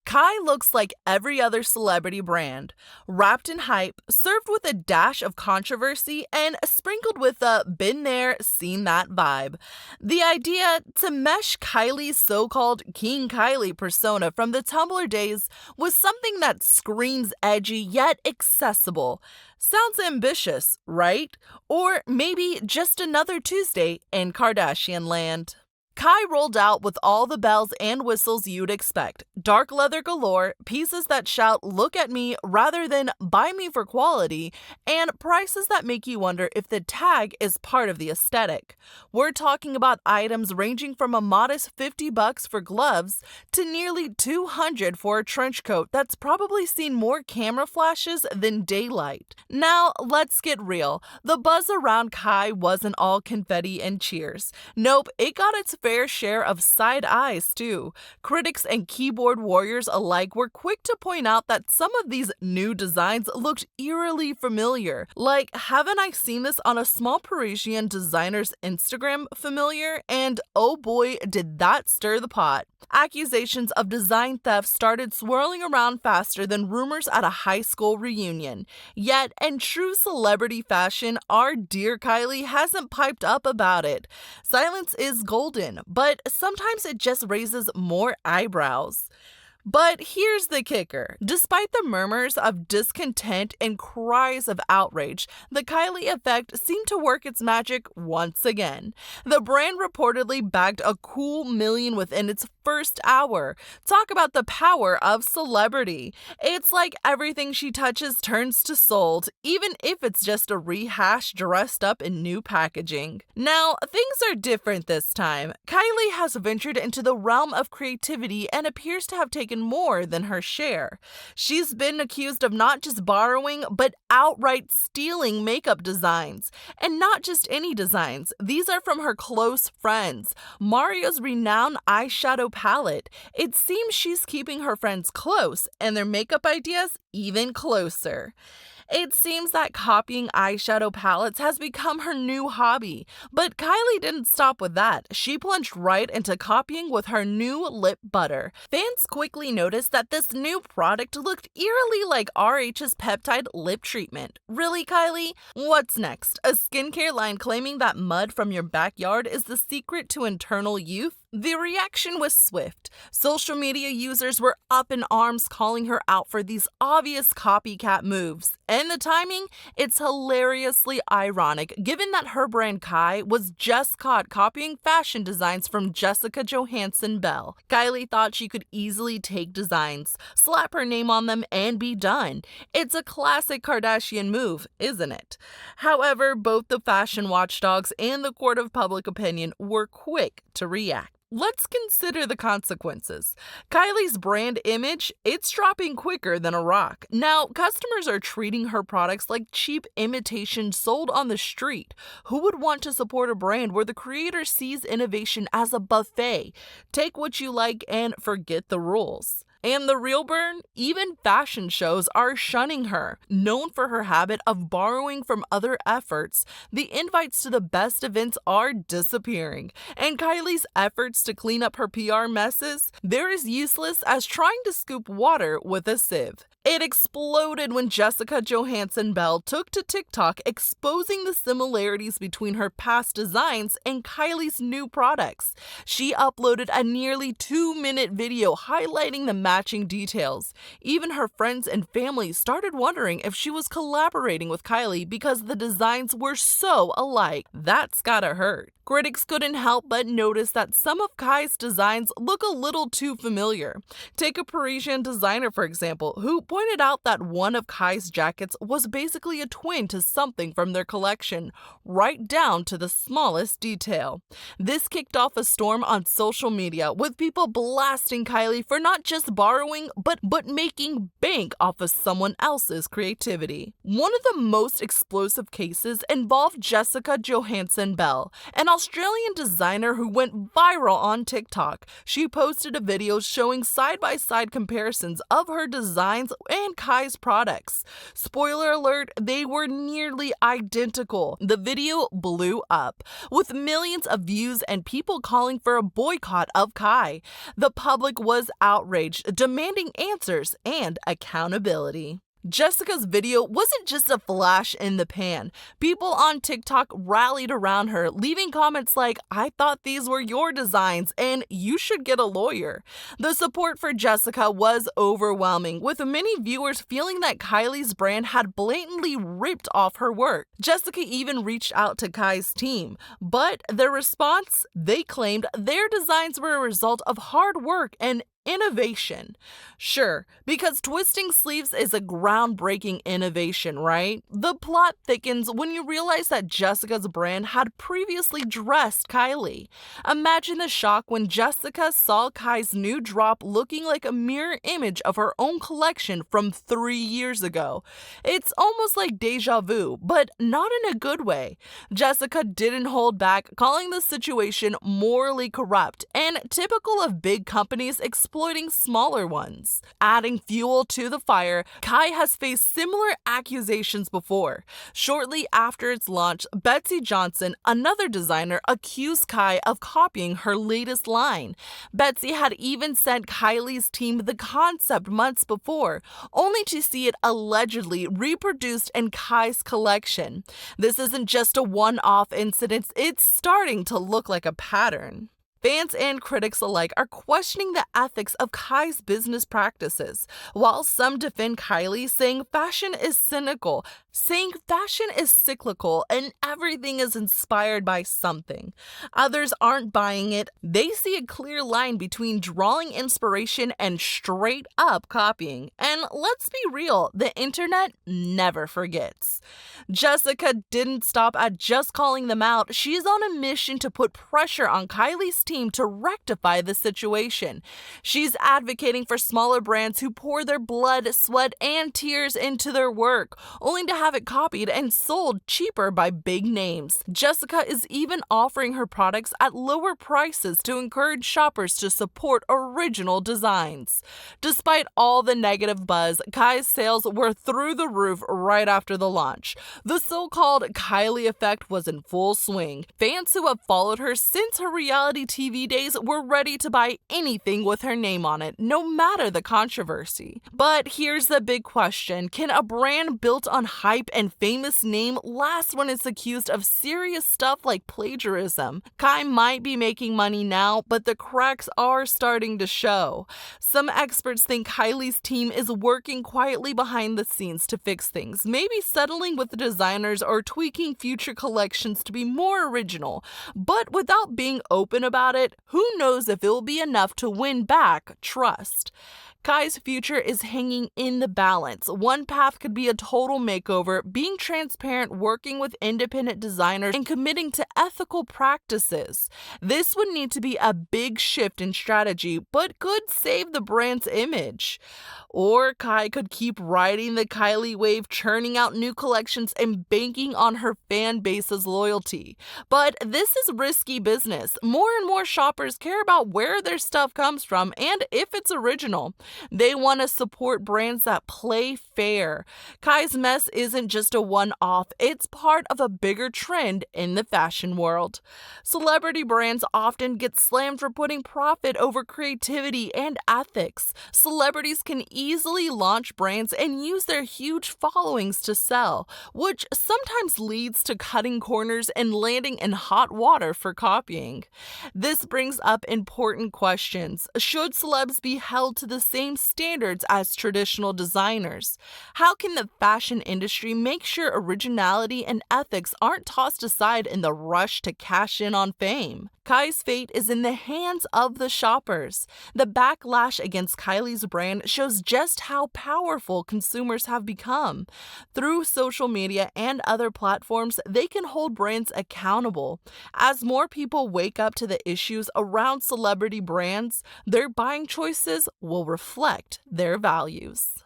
Kai looks like every other celebrity brand, wrapped in hype, served with a dash of controversy, and sprinkled with a been there, seen that vibe. The idea to mesh Kylie's so-called King Kylie persona from the Tumblr days was something that screams edgy yet accessible. Sounds ambitious, right? Or maybe just another Tuesday in Kardashianland. Kai rolled out with all the bells and whistles you'd expect. Dark leather galore, pieces that shout "look at me" rather than "buy me for quality," and prices that make you wonder if the tag is part of the aesthetic. We're talking about items ranging from a modest $50 for gloves to nearly $200 for a trench coat that's probably seen more camera flashes than daylight. Now, let's get real. The buzz around Kai wasn't all confetti and cheers. Nope, it got its fair share of side eyes too. Critics and keyboard warriors alike were quick to point out that some of these new designs looked eerily familiar. Like, haven't I seen this on a small Parisian designer's Instagram familiar? And oh boy, did that stir the pot. Accusations of design theft started swirling around faster than rumors at a high school reunion. Yet, in true celebrity fashion, our dear Kylie hasn't piped up about it. Silence is golden, but sometimes it just raises more eyebrows. But here's the kicker. Despite the murmurs of discontent and cries of outrage, the Kylie effect seemed to work its magic once again. The brand reportedly bagged a cool million within its first hour. Talk about the power of celebrity. It's like everything she touches turns to sold, even if it's just a rehash dressed up in new packaging. Now, things are different this time. Kylie has ventured into the realm of creativity and appears to have taken more than her share. She's been accused of not just borrowing, but outright stealing makeup designs. And not just any designs. These are from her close friends. Mario's renowned eyeshadow palette. It seems she's keeping her friends close and their makeup ideas even closer. It seems that copying eyeshadow palettes has become her new hobby. But Kylie didn't stop with that. She plunged right into copying with her new lip butter. Fans quickly noticed that this new product looked eerily like RH's peptide lip treatment. Really, Kylie? What's next? A skincare line claiming that mud from your backyard is the secret to eternal youth? The reaction was swift. Social media users were up in arms calling her out for these obvious copycat moves. And the timing? It's hilariously ironic given that her brand Kai was just caught copying fashion designs from Jessica Johansson Bell. Kylie thought she could easily take designs, slap her name on them, and be done. It's a classic Kardashian move, isn't it? However, both the fashion watchdogs and the court of public opinion were quick to react. Let's consider the consequences. Kylie's brand image, it's dropping quicker than a rock. Now, customers are treating her products like cheap imitations sold on the street. Who would want to support a brand where the creator sees innovation as a buffet? Take what you like and forget the rules. And the real burn? Even fashion shows are shunning her. Known for her habit of borrowing from other efforts, the invites to the best events are disappearing. And Kylie's efforts to clean up her PR messes, they're as useless as trying to scoop water with a sieve. It exploded when Jessica Johansson Bell took to TikTok exposing the similarities between her past designs and Kylie's new products. She uploaded a nearly 2-minute video highlighting the matching details. Even her friends and family started wondering if she was collaborating with Kylie because the designs were so alike. That's gotta hurt. Critics couldn't help but notice that some of Kai's designs look a little too familiar. Take a Parisian designer, for example, who pointed out that one of Kai's jackets was basically a twin to something from their collection, right down to the smallest detail. This kicked off a storm on social media, with people blasting Kylie for not just borrowing, but making bank off of someone else's creativity. One of the most explosive cases involved Jessica Johansson Bell, an Australian designer who went viral on TikTok. She posted a video showing side-by-side comparisons of her designs and Kai's products. Spoiler alert, they were nearly identical. The video blew up, with millions of views and people calling for a boycott of Kai. The public was outraged, demanding answers and accountability. Jessica's video wasn't just a flash in the pan. People on TikTok rallied around her, leaving comments like, "I thought these were your designs and you should get a lawyer." The support for Jessica was overwhelming, with many viewers feeling that Kylie's brand had blatantly ripped off her work. Jessica even reached out to Kai's team, but their response, they claimed their designs were a result of hard work and innovation. Sure, because twisting sleeves is a groundbreaking innovation, right? The plot thickens when you realize that Jessica's brand had previously dressed Kylie. Imagine the shock when Jessica saw Kai's new drop looking like a mirror image of her own collection from 3 years ago. It's almost like deja vu, but not in a good way. Jessica didn't hold back, calling the situation morally corrupt and typical of big companies exploiting smaller ones. Adding fuel to the fire, Kai has faced similar accusations before. Shortly after its launch, Betsy Johnson, another designer, accused Kai of copying her latest line. Betsy had even sent Kylie's team the concept months before, only to see it allegedly reproduced in Kai's collection. This isn't just a one-off incident, it's starting to look like a pattern. Fans and critics alike are questioning the ethics of Kai's business practices, while some defend Kylie, saying fashion is cyclical and everything is inspired by something. Others aren't buying it. They see a clear line between drawing inspiration and straight up copying. And let's be real, the internet never forgets. Jessica didn't stop at just calling them out. She's on a mission to put pressure on Kylie's team to rectify the situation. She's advocating for smaller brands who pour their blood, sweat, and tears into their work, only to have it copied and sold cheaper by big names. Jessica is even offering her products at lower prices to encourage shoppers to support original designs. Despite all the negative buzz, Kai's sales were through the roof right after the launch. The so-called Kylie effect was in full swing. Fans who have followed her since her reality TV days were ready to buy anything with her name on it, no matter the controversy. But here's the big question: can a brand built on hype and famous name last when it's accused of serious stuff like plagiarism? Kai might be making money now, but the cracks are starting to show. Some experts think Kylie's team is working quietly behind the scenes to fix things, maybe settling with the designers or tweaking future collections to be more original. But without being open about it, who knows if it will be enough to win back trust. Kai's future is hanging in the balance. One path could be a total makeover, being transparent, working with independent designers, and committing to ethical practices. This would need to be a big shift in strategy, but could save the brand's image. Or Kai could keep riding the Kylie wave, churning out new collections and banking on her fan base's loyalty. But this is risky business. More and more shoppers care about where their stuff comes from and if it's original. They want to support brands that play fair. Kai's mess isn't just a one-off, it's part of a bigger trend in the fashion world. Celebrity brands often get slammed for putting profit over creativity and ethics. Celebrities can easily launch brands and use their huge followings to sell, which sometimes leads to cutting corners and landing in hot water for copying. This brings up important questions. Should celebs be held to the same standards as traditional designers? How can the fashion industry make sure originality and ethics aren't tossed aside in the rush to cash in on fame? Kai's fate is in the hands of the shoppers. The backlash against Kylie's brand shows just how powerful consumers have become. Through social media and other platforms, they can hold brands accountable. As more people wake up to the issues around celebrity brands, their buying choices will reflect their values.